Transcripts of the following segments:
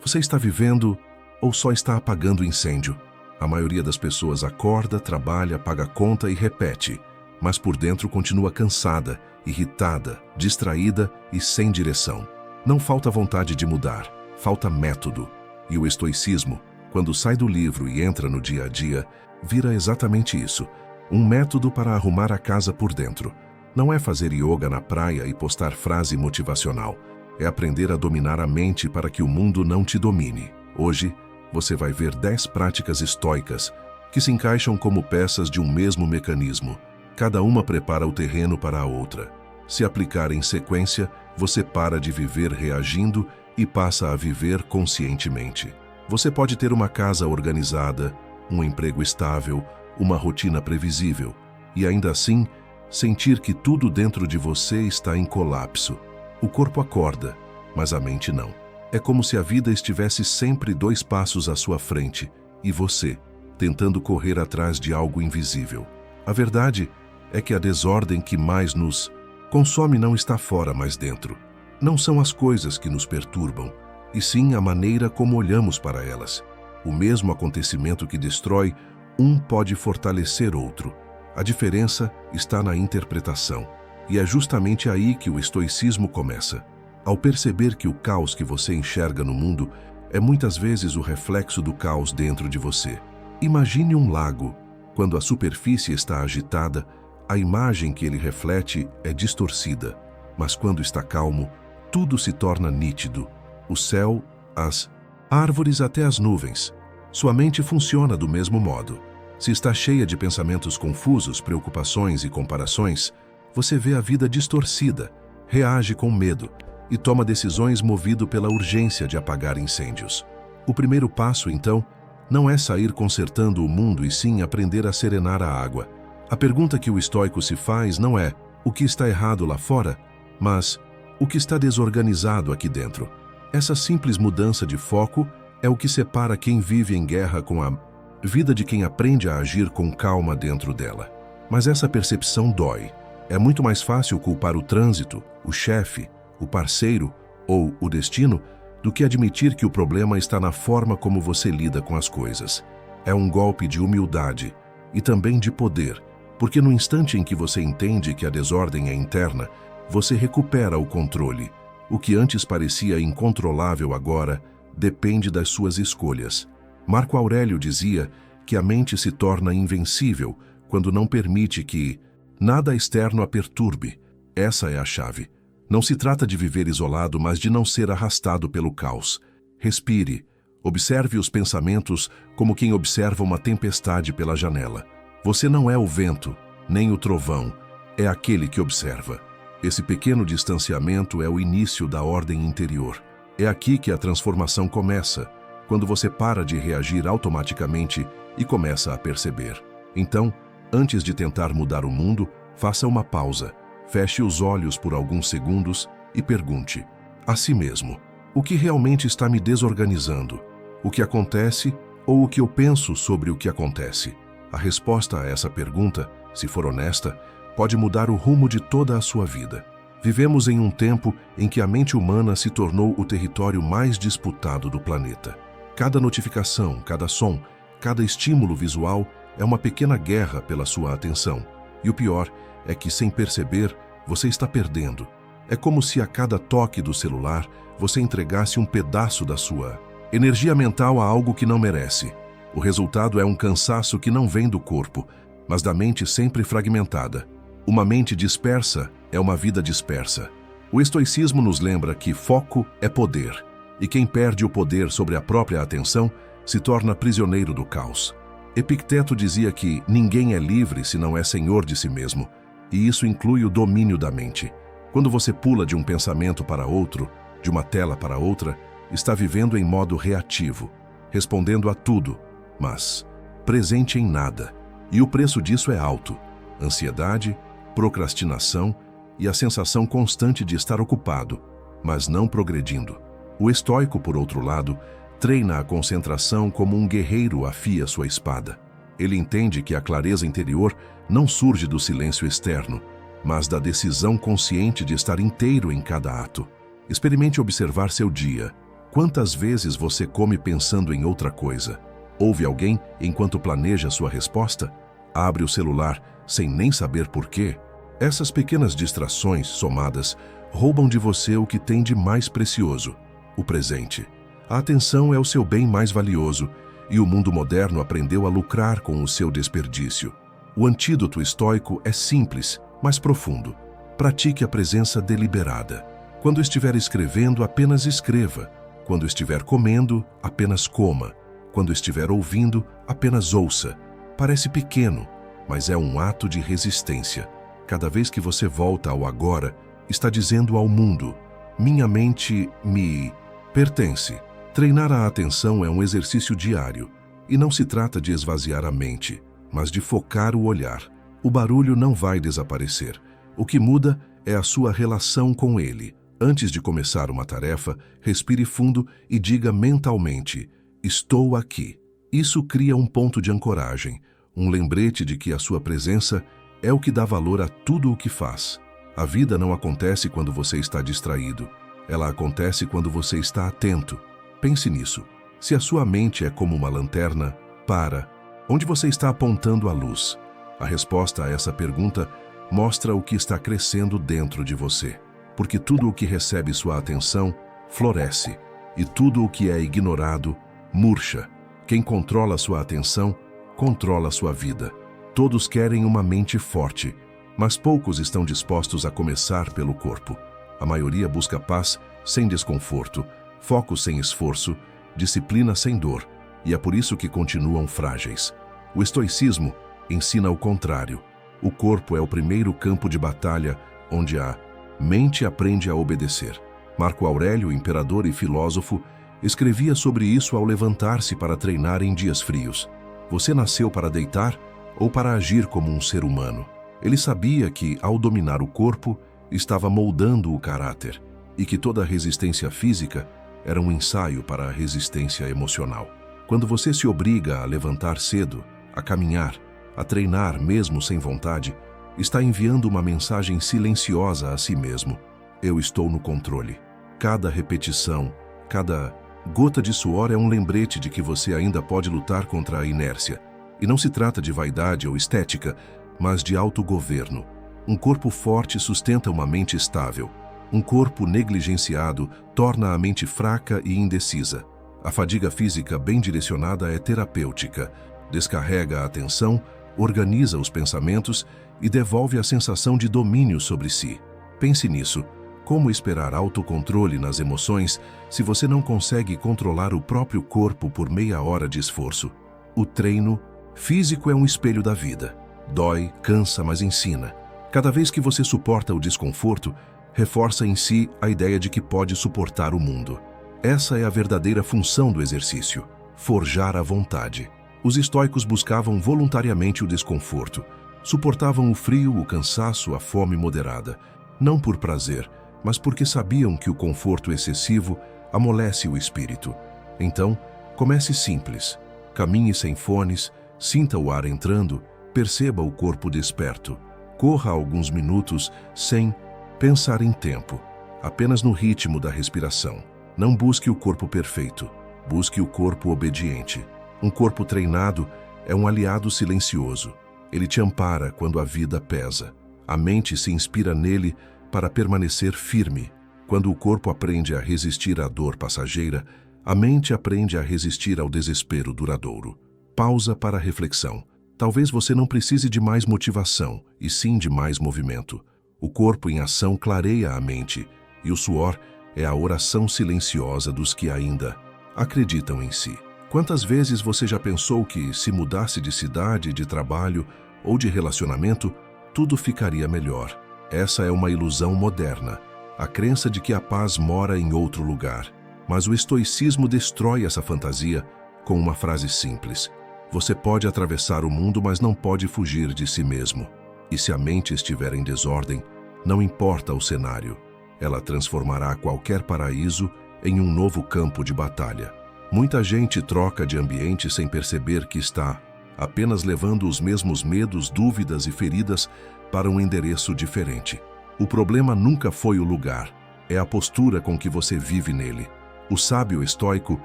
Você está vivendo ou só está apagando o incêndio? A maioria das pessoas acorda, trabalha, paga conta e repete, mas por dentro continua cansada, irritada, distraída e sem direção. Não falta vontade de mudar, falta método. E o estoicismo, quando sai do livro e entra no dia a dia, vira exatamente isso. Um método para arrumar a casa por dentro. Não é fazer yoga na praia e postar frase motivacional. É aprender a dominar a mente para que o mundo não te domine. Hoje, você vai ver 10 práticas estoicas que se encaixam como peças de um mesmo mecanismo. Cada uma prepara o terreno para a outra. Se aplicar em sequência, você para de viver reagindo e passa a viver conscientemente. Você pode ter uma casa organizada, um emprego estável, uma rotina previsível, e ainda assim, sentir que tudo dentro de você está em colapso. O corpo acorda, mas a mente não. É como se a vida estivesse sempre 2 passos à sua frente, e você, tentando correr atrás de algo invisível. A verdade é que a desordem que mais nos consome não está fora, mas dentro. Não são as coisas que nos perturbam, e sim a maneira como olhamos para elas. O mesmo acontecimento que destrói, um pode fortalecer outro. A diferença está na interpretação, e é justamente aí que o estoicismo começa. Ao perceber que o caos que você enxerga no mundo é muitas vezes o reflexo do caos dentro de você. Imagine um lago. Quando a superfície está agitada, a imagem que ele reflete é distorcida, mas quando está calmo, tudo se torna nítido. O céu, as árvores até as nuvens. Sua mente funciona do mesmo modo. Se está cheia de pensamentos confusos, preocupações e comparações, você vê a vida distorcida, reage com medo e toma decisões movido pela urgência de apagar incêndios. O primeiro passo, então, não é sair consertando o mundo e sim aprender a serenar a água. A pergunta que o estoico se faz não é o que está errado lá fora, mas o que está desorganizado aqui dentro. Essa simples mudança de foco é o que separa quem vive em guerra com a vida de quem aprende a agir com calma dentro dela. Mas essa percepção dói. É muito mais fácil culpar o trânsito, o chefe, o parceiro ou o destino do que admitir que o problema está na forma como você lida com as coisas. É um golpe de humildade e também de poder, porque no instante em que você entende que a desordem é interna, você recupera o controle. O que antes parecia incontrolável agora depende das suas escolhas. Marco Aurélio dizia que a mente se torna invencível quando não permite que nada externo a perturbe. Essa é a chave. Não se trata de viver isolado, mas de não ser arrastado pelo caos. Respire. Observe os pensamentos como quem observa uma tempestade pela janela. Você não é o vento, nem o trovão. É aquele que observa. Esse pequeno distanciamento é o início da ordem interior. É aqui que a transformação começa, quando você para de reagir automaticamente e começa a perceber. Então, antes de tentar mudar o mundo, faça uma pausa, feche os olhos por alguns segundos e pergunte a si mesmo: o que realmente está me desorganizando? O que acontece ou o que eu penso sobre o que acontece? A resposta a essa pergunta, se for honesta, pode mudar o rumo de toda a sua vida. Vivemos em um tempo em que a mente humana se tornou o território mais disputado do planeta. Cada notificação, cada som, cada estímulo visual é uma pequena guerra pela sua atenção. E o pior é que, sem perceber, você está perdendo. É como se a cada toque do celular você entregasse um pedaço da sua energia mental a algo que não merece. O resultado é um cansaço que não vem do corpo, mas da mente sempre fragmentada. Uma mente dispersa é uma vida dispersa. O estoicismo nos lembra que foco é poder, e quem perde o poder sobre a própria atenção se torna prisioneiro do caos. Epicteto dizia que ninguém é livre se não é senhor de si mesmo, e isso inclui o domínio da mente. Quando você pula de um pensamento para outro, de uma tela para outra, está vivendo em modo reativo, respondendo a tudo, mas presente em nada. E o preço disso é alto: ansiedade, procrastinação e a sensação constante de estar ocupado, mas não progredindo. O estoico, por outro lado, treina a concentração como um guerreiro afia sua espada. Ele entende que a clareza interior não surge do silêncio externo, mas da decisão consciente de estar inteiro em cada ato. Experimente observar seu dia. Quantas vezes você come pensando em outra coisa? Ouve alguém enquanto planeja sua resposta? Abre o celular sem nem saber por quê? Essas pequenas distrações somadas roubam de você o que tem de mais precioso, o presente. A atenção é o seu bem mais valioso e o mundo moderno aprendeu a lucrar com o seu desperdício. O antídoto estoico é simples, mas profundo. Pratique a presença deliberada. Quando estiver escrevendo, apenas escreva. Quando estiver comendo, apenas coma. Quando estiver ouvindo, apenas ouça. Parece pequeno, mas é um ato de resistência. Cada vez que você volta ao agora, está dizendo ao mundo: minha mente me pertence. Treinar a atenção é um exercício diário, e não se trata de esvaziar a mente, mas de focar o olhar. O barulho não vai desaparecer. O que muda é a sua relação com ele. Antes de começar uma tarefa, respire fundo e diga mentalmente: estou aqui. Isso cria um ponto de ancoragem, um lembrete de que a sua presença é o que dá valor a tudo o que faz. A vida não acontece quando você está distraído. Ela acontece quando você está atento. Pense nisso. Se a sua mente é como uma lanterna, para. Onde você está apontando a luz? A resposta a essa pergunta mostra o que está crescendo dentro de você. Porque tudo o que recebe sua atenção floresce, e tudo o que é ignorado murcha. Quem controla sua atenção, controla sua vida. Todos querem uma mente forte, mas poucos estão dispostos a começar pelo corpo. A maioria busca paz sem desconforto, foco sem esforço, disciplina sem dor, e é por isso que continuam frágeis. O estoicismo ensina o contrário. O corpo é o primeiro campo de batalha onde a mente aprende a obedecer. Marco Aurélio, imperador e filósofo, escrevia sobre isso ao levantar-se para treinar em dias frios. Você nasceu para deitar ou para agir como um ser humano? Ele sabia que, ao dominar o corpo, estava moldando o caráter e que toda resistência física era um ensaio para a resistência emocional. Quando você se obriga a levantar cedo, a caminhar, a treinar mesmo sem vontade, está enviando uma mensagem silenciosa a si mesmo: eu estou no controle. Cada repetição, cada gota de suor é um lembrete de que você ainda pode lutar contra a inércia. E não se trata de vaidade ou estética, mas de autogoverno. Um corpo forte sustenta uma mente estável. Um corpo negligenciado torna a mente fraca e indecisa. A fadiga física bem direcionada é terapêutica. Descarrega a atenção, organiza os pensamentos e devolve a sensação de domínio sobre si. Pense nisso. Como esperar autocontrole nas emoções se você não consegue controlar o próprio corpo por meia hora de esforço? O treino físico é um espelho da vida. Dói, cansa, mas ensina. Cada vez que você suporta o desconforto, reforça em si a ideia de que pode suportar o mundo. Essa é a verdadeira função do exercício: forjar a vontade. Os estoicos buscavam voluntariamente o desconforto. Suportavam o frio, o cansaço, a fome moderada. Não por prazer, mas porque sabiam que o conforto excessivo amolece o espírito. Então, comece simples. Caminhe sem fones, sinta o ar entrando, perceba o corpo desperto. Corra alguns minutos sem pensar em tempo, apenas no ritmo da respiração. Não busque o corpo perfeito, busque o corpo obediente. Um corpo treinado é um aliado silencioso. Ele te ampara quando a vida pesa. A mente se inspira nele para permanecer firme. Quando o corpo aprende a resistir à dor passageira, a mente aprende a resistir ao desespero duradouro. Pausa para a reflexão. Talvez você não precise de mais motivação, e sim de mais movimento. O corpo em ação clareia a mente, e o suor é a oração silenciosa dos que ainda acreditam em si. Quantas vezes você já pensou que, se mudasse de cidade, de trabalho ou de relacionamento, tudo ficaria melhor? Essa é uma ilusão moderna, a crença de que a paz mora em outro lugar. Mas o estoicismo destrói essa fantasia com uma frase simples: você pode atravessar o mundo, mas não pode fugir de si mesmo. E se a mente estiver em desordem, não importa o cenário, ela transformará qualquer paraíso em um novo campo de batalha. Muita gente troca de ambiente sem perceber que está apenas levando os mesmos medos, dúvidas e feridas para um endereço diferente. O problema nunca foi o lugar, é a postura com que você vive nele. O sábio estoico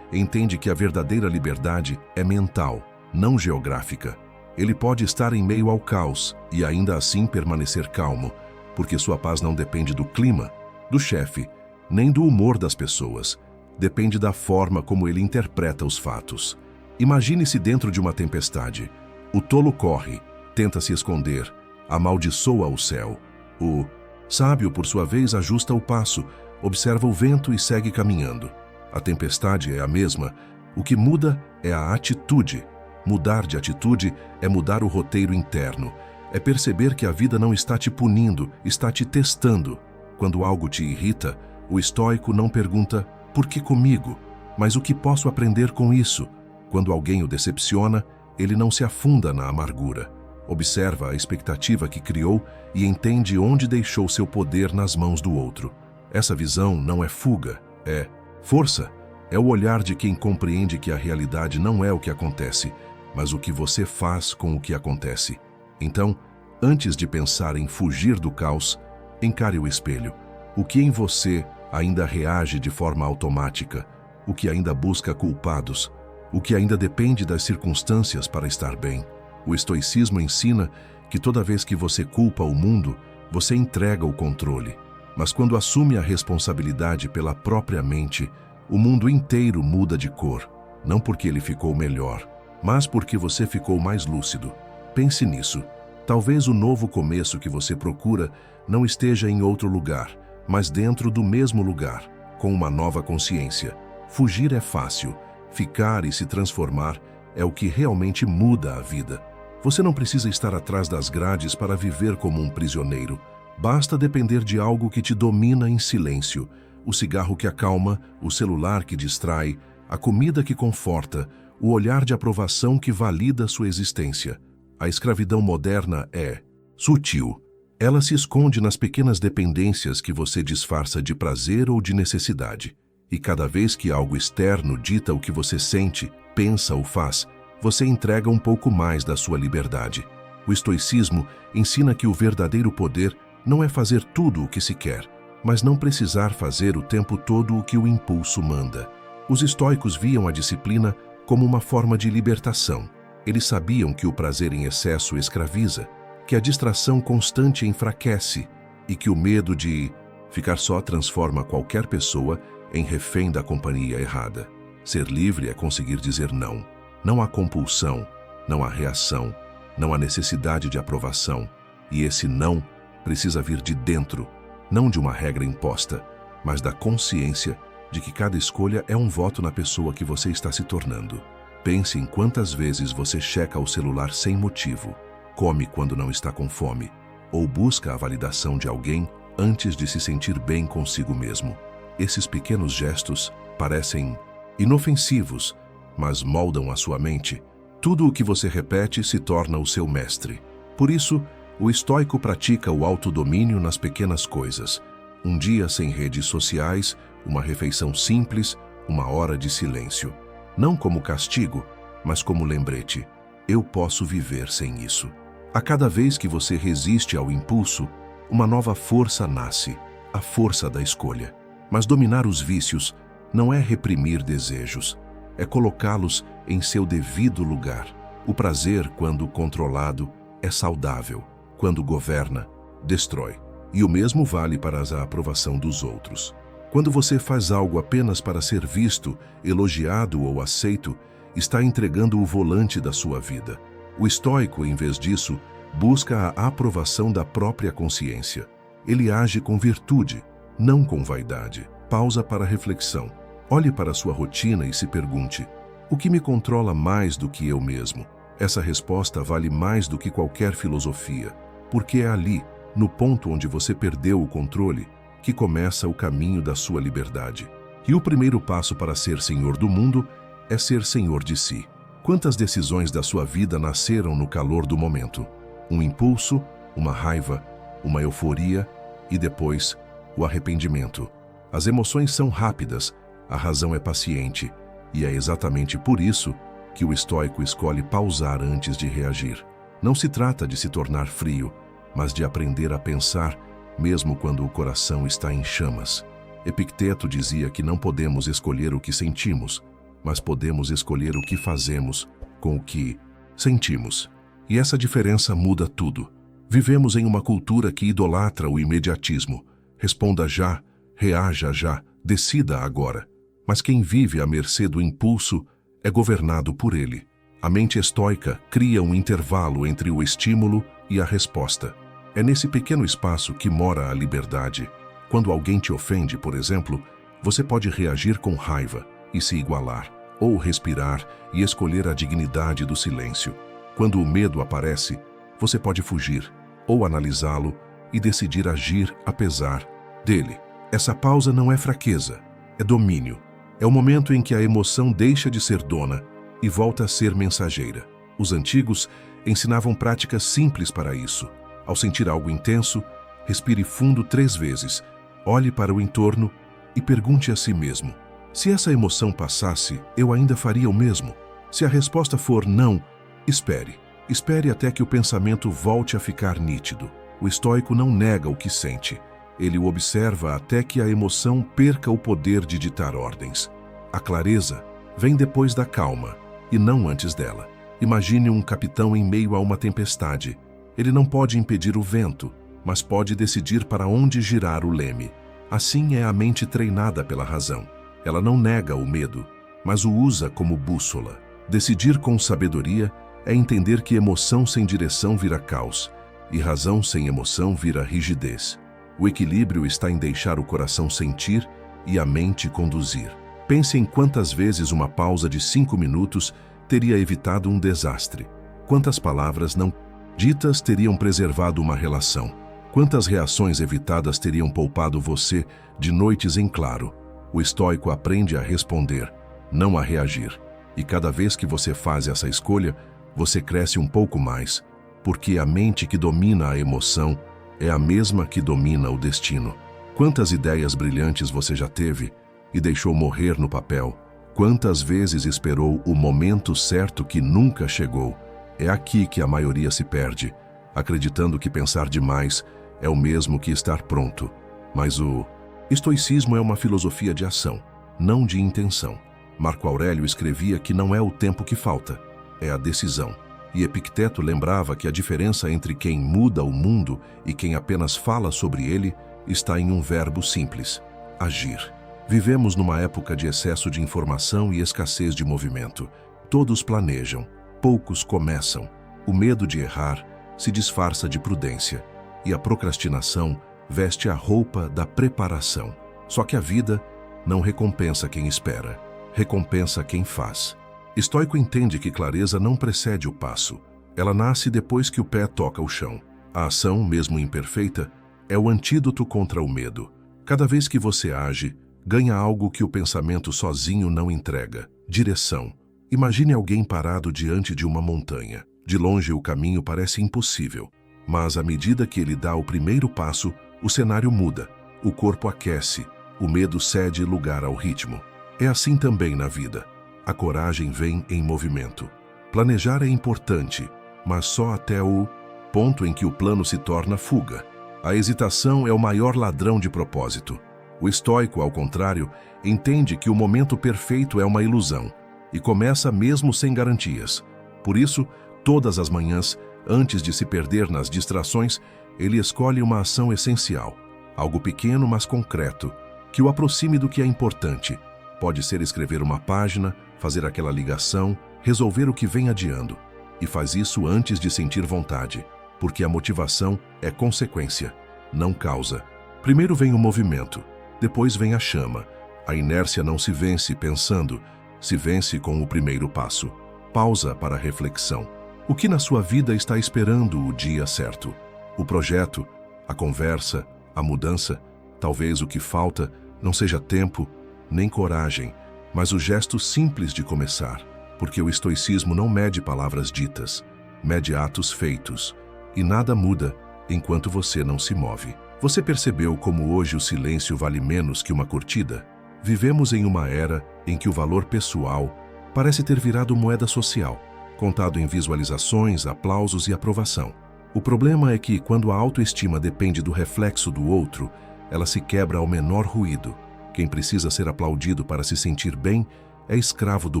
entende que a verdadeira liberdade é mental, não geográfica. Ele pode estar em meio ao caos e ainda assim permanecer calmo, porque sua paz não depende do clima, do chefe, nem do humor das pessoas. Depende da forma como ele interpreta os fatos. Imagine-se dentro de uma tempestade. O tolo corre, tenta se esconder, amaldiçoa o céu. O sábio, por sua vez, ajusta o passo, observa o vento e segue caminhando. A tempestade é a mesma. O que muda é a atitude. Mudar de atitude é mudar o roteiro interno. É perceber que a vida não está te punindo, está te testando. Quando algo te irrita, o estoico não pergunta "por que comigo?", mas o que posso aprender com isso? Quando alguém o decepciona, ele não se afunda na amargura. Observa a expectativa que criou e entende onde deixou seu poder nas mãos do outro. Essa visão não é fuga, é força. É o olhar de quem compreende que a realidade não é o que acontece, mas o que você faz com o que acontece. Então, antes de pensar em fugir do caos, encare o espelho. O que em você ainda reage de forma automática? O que ainda busca culpados? O que ainda depende das circunstâncias para estar bem? O estoicismo ensina que toda vez que você culpa o mundo, você entrega o controle. Mas quando assume a responsabilidade pela própria mente, o mundo inteiro muda de cor, não porque ele ficou melhor, mas porque você ficou mais lúcido. Pense nisso. Talvez o novo começo que você procura não esteja em outro lugar, mas dentro do mesmo lugar, com uma nova consciência. Fugir é fácil, ficar e se transformar é o que realmente muda a vida. Você não precisa estar atrás das grades para viver como um prisioneiro. Basta depender de algo que te domina em silêncio. O cigarro que acalma, o celular que distrai, a comida que conforta, o olhar de aprovação que valida sua existência. A escravidão moderna é sutil. Ela se esconde nas pequenas dependências que você disfarça de prazer ou de necessidade. E cada vez que algo externo dita o que você sente, pensa ou faz, você entrega um pouco mais da sua liberdade. O estoicismo ensina que o verdadeiro poder não é fazer tudo o que se quer, mas não precisar fazer o tempo todo o que o impulso manda. Os estoicos viam a disciplina como uma forma de libertação. Eles sabiam que o prazer em excesso escraviza, que a distração constante enfraquece e que o medo de ficar só transforma qualquer pessoa em refém da companhia errada. Ser livre é conseguir dizer não. Não há compulsão, não há reação, não há necessidade de aprovação. E esse não precisa vir de dentro, não de uma regra imposta, mas da consciência de que cada escolha é um voto na pessoa que você está se tornando. Pense em quantas vezes você checa o celular sem motivo, come quando não está com fome, ou busca a validação de alguém antes de se sentir bem consigo mesmo. Esses pequenos gestos parecem inofensivos, mas moldam a sua mente. Tudo o que você repete se torna o seu mestre. Por isso, o estoico pratica o autodomínio nas pequenas coisas. Um dia sem redes sociais, uma refeição simples, uma hora de silêncio. Não como castigo, mas como lembrete. Eu posso viver sem isso. A cada vez que você resiste ao impulso, uma nova força nasce, a força da escolha. Mas dominar os vícios não é reprimir desejos, é colocá-los em seu devido lugar. O prazer, quando controlado, é saudável. Quando governa, destrói. E o mesmo vale para a aprovação dos outros. Quando você faz algo apenas para ser visto, elogiado ou aceito, está entregando o volante da sua vida. O estoico, em vez disso, busca a aprovação da própria consciência. Ele age com virtude, não com vaidade. Pausa para reflexão. Olhe para a sua rotina e se pergunte: o que me controla mais do que eu mesmo? Essa resposta vale mais do que qualquer filosofia, porque é ali, no ponto onde você perdeu o controle, que começa o caminho da sua liberdade. E o primeiro passo para ser senhor do mundo é ser senhor de si. Quantas decisões da sua vida nasceram no calor do momento? Um impulso, uma raiva, uma euforia e depois o arrependimento. As emoções são rápidas, a razão é paciente, e é exatamente por isso que o estoico escolhe pausar antes de reagir. Não se trata de se tornar frio, mas de aprender a pensar, mesmo quando o coração está em chamas. Epicteto dizia que não podemos escolher o que sentimos, mas podemos escolher o que fazemos com o que sentimos. E essa diferença muda tudo. Vivemos em uma cultura que idolatra o imediatismo. Responda já, reaja já, decida agora. Mas quem vive à mercê do impulso é governado por ele. A mente estoica cria um intervalo entre o estímulo e a resposta. É nesse pequeno espaço que mora a liberdade. Quando alguém te ofende, por exemplo, você pode reagir com raiva e se igualar, ou respirar e escolher a dignidade do silêncio. Quando o medo aparece, você pode fugir, ou analisá-lo e decidir agir apesar dele. Essa pausa não é fraqueza, é domínio. É o momento em que a emoção deixa de ser dona e volta a ser mensageira. Os antigos ensinavam práticas simples para isso. Ao sentir algo intenso, respire fundo 3 vezes, olhe para o entorno e pergunte a si mesmo: se essa emoção passasse, eu ainda faria o mesmo? Se a resposta for não, espere. Espere até que o pensamento volte a ficar nítido. O estoico não nega o que sente. Ele o observa até que a emoção perca o poder de ditar ordens. A clareza vem depois da calma, e não antes dela. Imagine um capitão em meio a uma tempestade. Ele não pode impedir o vento, mas pode decidir para onde girar o leme. Assim é a mente treinada pela razão. Ela não nega o medo, mas o usa como bússola. Decidir com sabedoria é entender que emoção sem direção vira caos, e razão sem emoção vira rigidez. O equilíbrio está em deixar o coração sentir e a mente conduzir. Pense em quantas vezes uma pausa de 5 minutos teria evitado um desastre. Quantas palavras não ditas teriam preservado uma relação. Quantas reações evitadas teriam poupado você de noites em claro. O estoico aprende a responder, não a reagir. E cada vez que você faz essa escolha, você cresce um pouco mais, porque a mente que domina a emoção é a mesma que domina o destino. Quantas ideias brilhantes você já teve e deixou morrer no papel? Quantas vezes esperou o momento certo que nunca chegou? É aqui que a maioria se perde, acreditando que pensar demais é o mesmo que estar pronto. Mas o estoicismo é uma filosofia de ação, não de intenção. Marco Aurélio escrevia que não é o tempo que falta, é a decisão. E Epicteto lembrava que a diferença entre quem muda o mundo e quem apenas fala sobre ele está em um verbo simples: agir. Vivemos numa época de excesso de informação e escassez de movimento. Todos planejam, poucos começam. O medo de errar se disfarça de prudência, e a procrastinação veste a roupa da preparação. Só que a vida não recompensa quem espera, recompensa quem faz. Estoico entende que clareza não precede o passo. Ela nasce depois que o pé toca o chão. A ação, mesmo imperfeita, é o antídoto contra o medo. Cada vez que você age, ganha algo que o pensamento sozinho não entrega: direção. Imagine alguém parado diante de uma montanha. De longe o caminho parece impossível, mas à medida que ele dá o primeiro passo, o cenário muda, o corpo aquece, o medo cede lugar ao ritmo. É assim também na vida. A coragem vem em movimento. Planejar é importante, mas só até o ponto em que o plano se torna fuga. A hesitação é o maior ladrão de propósito. O estoico, ao contrário, entende que o momento perfeito é uma ilusão e começa mesmo sem garantias. Por isso, todas as manhãs, antes de se perder nas distrações, ele escolhe uma ação essencial, algo pequeno mas concreto, que o aproxime do que é importante. Pode ser escrever uma página, fazer aquela ligação, resolver o que vem adiando. E faz isso antes de sentir vontade, porque a motivação é consequência, não causa. Primeiro vem o movimento, depois vem a chama. A inércia não se vence pensando, se vence com o primeiro passo. Pausa para reflexão. O que na sua vida está esperando o dia certo? O projeto, a conversa, a mudança? Talvez o que falta não seja tempo, nem coragem, mas o gesto simples de começar, porque o estoicismo não mede palavras ditas, mede atos feitos, e nada muda enquanto você não se move. Você percebeu como hoje o silêncio vale menos que uma curtida? Vivemos em uma era em que o valor pessoal parece ter virado moeda social, contado em visualizações, aplausos e aprovação. O problema é que, quando a autoestima depende do reflexo do outro, ela se quebra ao menor ruído. Quem precisa ser aplaudido para se sentir bem é escravo do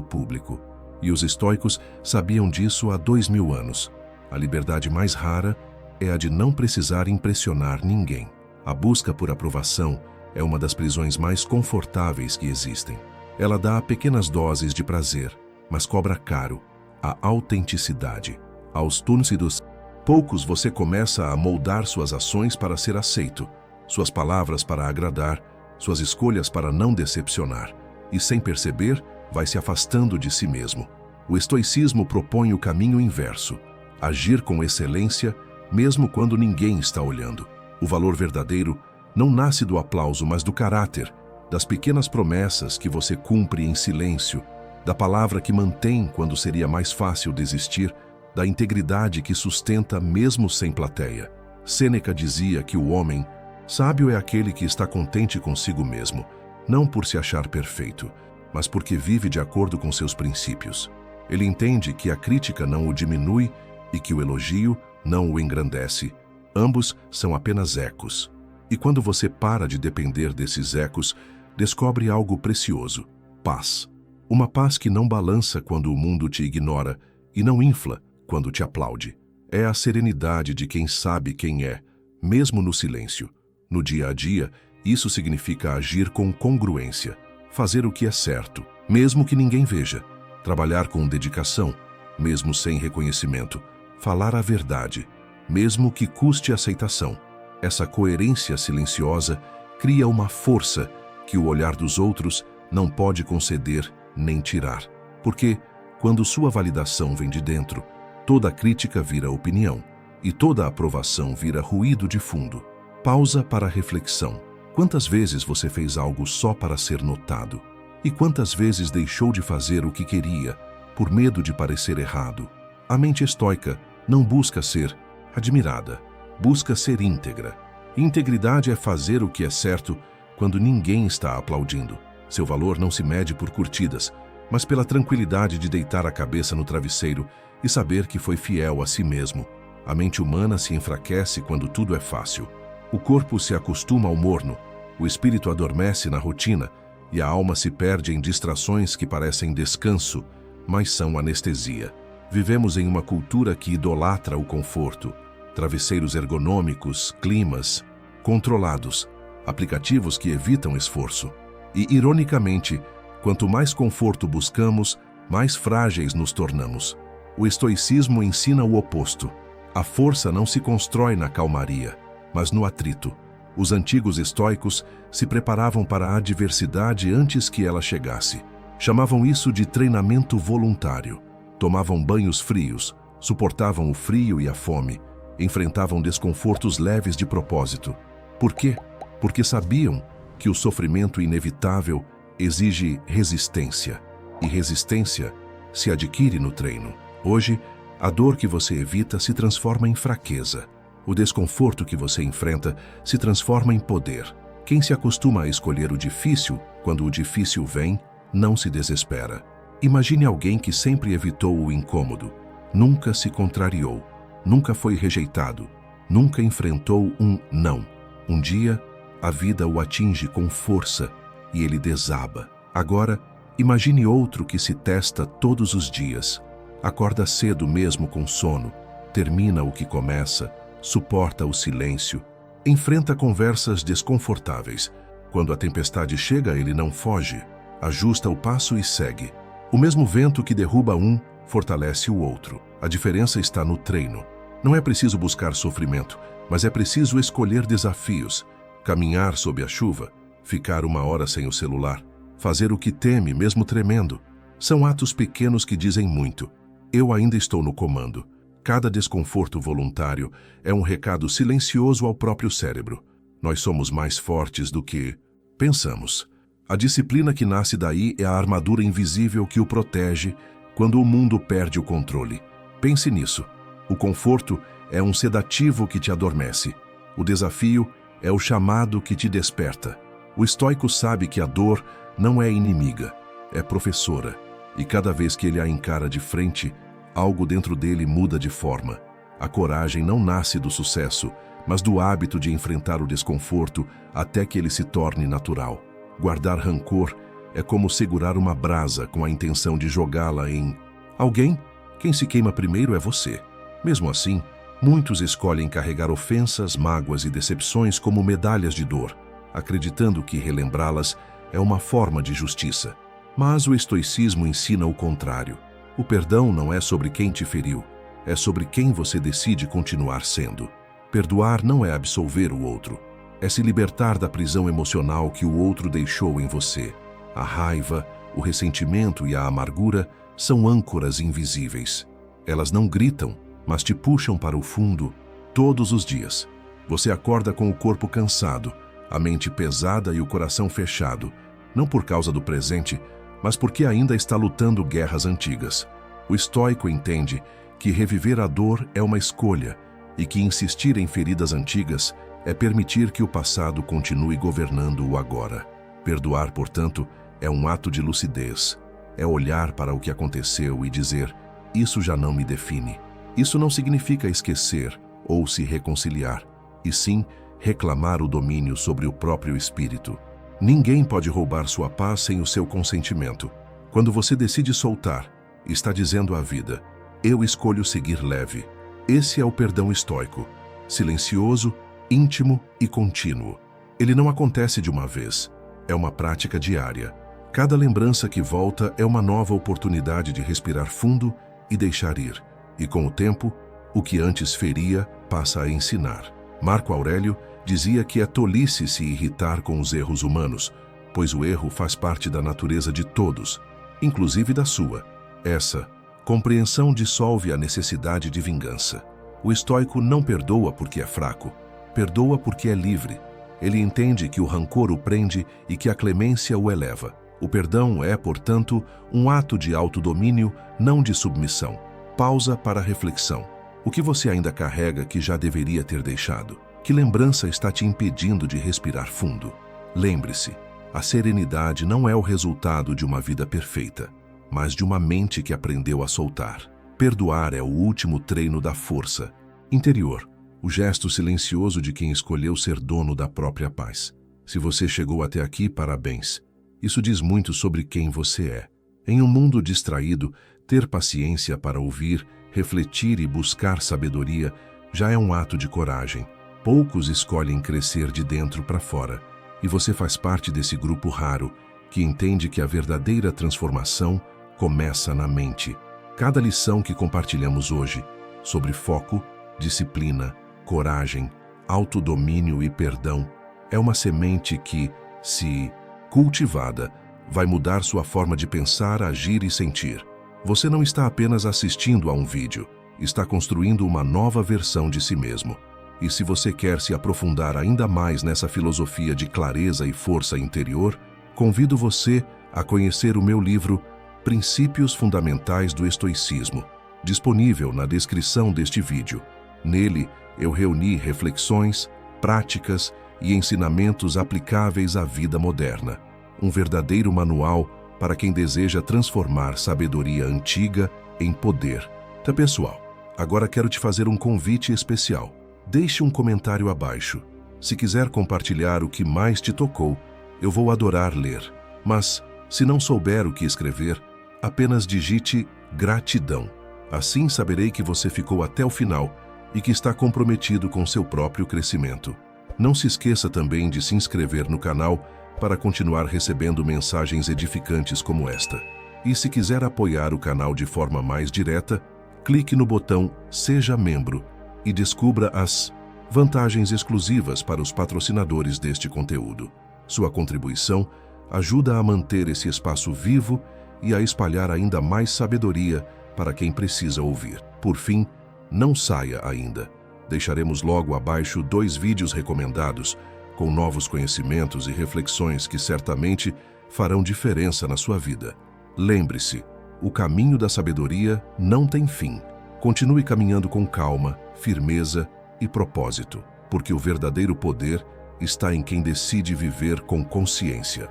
público. E os estoicos sabiam disso há 2000 anos. A liberdade mais rara é a de não precisar impressionar ninguém. A busca por aprovação é uma das prisões mais confortáveis que existem. Ela dá pequenas doses de prazer, mas cobra caro: a autenticidade. Aos túncidos poucos você começa a moldar suas ações para ser aceito, suas palavras para agradar, suas escolhas para não decepcionar, e sem perceber, vai se afastando de si mesmo. O estoicismo propõe o caminho inverso: agir com excelência, mesmo quando ninguém está olhando. O valor verdadeiro não nasce do aplauso, mas do caráter, das pequenas promessas que você cumpre em silêncio, da palavra que mantém quando seria mais fácil desistir, da integridade que sustenta mesmo sem plateia. Sêneca dizia que o homem sábio é aquele que está contente consigo mesmo, não por se achar perfeito, mas porque vive de acordo com seus princípios. Ele entende que a crítica não o diminui e que o elogio não o engrandece. Ambos são apenas ecos. E quando você para de depender desses ecos, descobre algo precioso: paz. Uma paz que não balança quando o mundo te ignora e não infla quando te aplaude. É a serenidade de quem sabe quem é, mesmo no silêncio. No dia a dia, isso significa agir com congruência, fazer o que é certo, mesmo que ninguém veja, trabalhar com dedicação, mesmo sem reconhecimento, falar a verdade, mesmo que custe aceitação. Essa coerência silenciosa cria uma força que o olhar dos outros não pode conceder nem tirar. Porque, quando sua validação vem de dentro, toda crítica vira opinião e toda aprovação vira ruído de fundo. Pausa para reflexão. Quantas vezes você fez algo só para ser notado? E quantas vezes deixou de fazer o que queria, por medo de parecer errado? A mente estoica não busca ser admirada, busca ser íntegra. Integridade é fazer o que é certo quando ninguém está aplaudindo. Seu valor não se mede por curtidas, mas pela tranquilidade de deitar a cabeça no travesseiro e saber que foi fiel a si mesmo. A mente humana se enfraquece quando tudo é fácil. O corpo se acostuma ao morno, o espírito adormece na rotina e a alma se perde em distrações que parecem descanso, mas são anestesia. Vivemos em uma cultura que idolatra o conforto. Travesseiros ergonômicos, climas controlados, aplicativos que evitam esforço. E, ironicamente, quanto mais conforto buscamos, mais frágeis nos tornamos. O estoicismo ensina o oposto. A força não se constrói na calmaria, mas no atrito. Os antigos estoicos se preparavam para a adversidade antes que ela chegasse. Chamavam isso de treinamento voluntário. Tomavam banhos frios, suportavam o frio e a fome, enfrentavam desconfortos leves de propósito. Por quê? Porque sabiam que o sofrimento inevitável exige resistência, e resistência se adquire no treino. Hoje, a dor que você evita se transforma em fraqueza. O desconforto que você enfrenta se transforma em poder. Quem se acostuma a escolher o difícil, quando o difícil vem, não se desespera. Imagine alguém que sempre evitou o incômodo, nunca se contrariou, nunca foi rejeitado, nunca enfrentou um não. Um dia, a vida o atinge com força e ele desaba. Agora, imagine outro que se testa todos os dias. Acorda cedo mesmo com sono, termina o que começa, suporta o silêncio, enfrenta conversas desconfortáveis. Quando a tempestade chega, ele não foge, ajusta o passo e segue. O mesmo vento que derruba um, fortalece o outro. A diferença está no treino. Não é preciso buscar sofrimento, mas é preciso escolher desafios. Caminhar sob a chuva, ficar 1 hora sem o celular, fazer o que teme mesmo tremendo. São atos pequenos que dizem muito. Eu ainda estou no comando. Cada desconforto voluntário é um recado silencioso ao próprio cérebro. Nós somos mais fortes do que pensamos. A disciplina que nasce daí é a armadura invisível que o protege quando o mundo perde o controle. Pense nisso. O conforto é um sedativo que te adormece. O desafio é o chamado que te desperta. O estoico sabe que a dor não é inimiga, é professora. E cada vez que ele a encara de frente, algo dentro dele muda de forma. A coragem não nasce do sucesso, mas do hábito de enfrentar o desconforto até que ele se torne natural. Guardar rancor é como segurar uma brasa com a intenção de jogá-la em alguém. Quem se queima primeiro é você. Mesmo assim, muitos escolhem carregar ofensas, mágoas e decepções como medalhas de dor, acreditando que relembrá-las é uma forma de justiça. Mas o estoicismo ensina o contrário. O perdão não é sobre quem te feriu, é sobre quem você decide continuar sendo. Perdoar não é absolver o outro, é se libertar da prisão emocional que o outro deixou em você. A raiva, o ressentimento e a amargura são âncoras invisíveis. Elas não gritam, mas te puxam para o fundo todos os dias. Você acorda com o corpo cansado, a mente pesada e o coração fechado, não por causa do presente, mas porque ainda está lutando guerras antigas. O estoico entende que reviver a dor é uma escolha e que insistir em feridas antigas é permitir que o passado continue governando o agora. Perdoar, portanto, é um ato de lucidez. É olhar para o que aconteceu e dizer: isso já não me define. Isso não significa esquecer ou se reconciliar, e sim reclamar o domínio sobre o próprio espírito. Ninguém pode roubar sua paz sem o seu consentimento. Quando você decide soltar, está dizendo à vida: eu escolho seguir leve. Esse é o perdão estoico, silencioso, íntimo e contínuo. Ele não acontece de uma vez, é uma prática diária. Cada lembrança que volta é uma nova oportunidade de respirar fundo e deixar ir. E com o tempo, o que antes feria passa a ensinar. Marco Aurélio dizia que é tolice se irritar com os erros humanos, pois o erro faz parte da natureza de todos, inclusive da sua. Essa compreensão dissolve a necessidade de vingança. O estoico não perdoa porque é fraco, perdoa porque é livre. Ele entende que o rancor o prende e que a clemência o eleva. O perdão é, portanto, um ato de autodomínio, não de submissão. Pausa para a reflexão. O que você ainda carrega que já deveria ter deixado? Que lembrança está te impedindo de respirar fundo? Lembre-se, a serenidade não é o resultado de uma vida perfeita, mas de uma mente que aprendeu a soltar. Perdoar é o último treino da força interior, o gesto silencioso de quem escolheu ser dono da própria paz. Se você chegou até aqui, parabéns. Isso diz muito sobre quem você é. Em um mundo distraído, ter paciência para ouvir, refletir e buscar sabedoria já é um ato de coragem. Poucos escolhem crescer de dentro para fora, e você faz parte desse grupo raro que entende que a verdadeira transformação começa na mente. Cada lição que compartilhamos hoje sobre foco, disciplina, coragem, autodomínio e perdão é uma semente que, se cultivada, vai mudar sua forma de pensar, agir e sentir. Você não está apenas assistindo a um vídeo, está construindo uma nova versão de si mesmo. E se você quer se aprofundar ainda mais nessa filosofia de clareza e força interior, convido você a conhecer o meu livro Princípios Fundamentais do Estoicismo, disponível na descrição deste vídeo. Nele, eu reuni reflexões, práticas e ensinamentos aplicáveis à vida moderna. Um verdadeiro manual para quem deseja transformar sabedoria antiga em poder. Tá, pessoal? Agora quero te fazer um convite especial. Deixe um comentário abaixo. Se quiser compartilhar o que mais te tocou, eu vou adorar ler. Mas, se não souber o que escrever, apenas digite gratidão. Assim saberei que você ficou até o final e que está comprometido com seu próprio crescimento. Não se esqueça também de se inscrever no canal para continuar recebendo mensagens edificantes como esta. E se quiser apoiar o canal de forma mais direta, clique no botão Seja Membro e descubra as vantagens exclusivas para os patrocinadores deste conteúdo. Sua contribuição ajuda a manter esse espaço vivo e a espalhar ainda mais sabedoria para quem precisa ouvir. Por fim, não saia ainda. Deixaremos logo abaixo 2 vídeos recomendados com novos conhecimentos e reflexões que certamente farão diferença na sua vida. Lembre-se, o caminho da sabedoria não tem fim. Continue caminhando com calma, firmeza e propósito, porque o verdadeiro poder está em quem decide viver com consciência.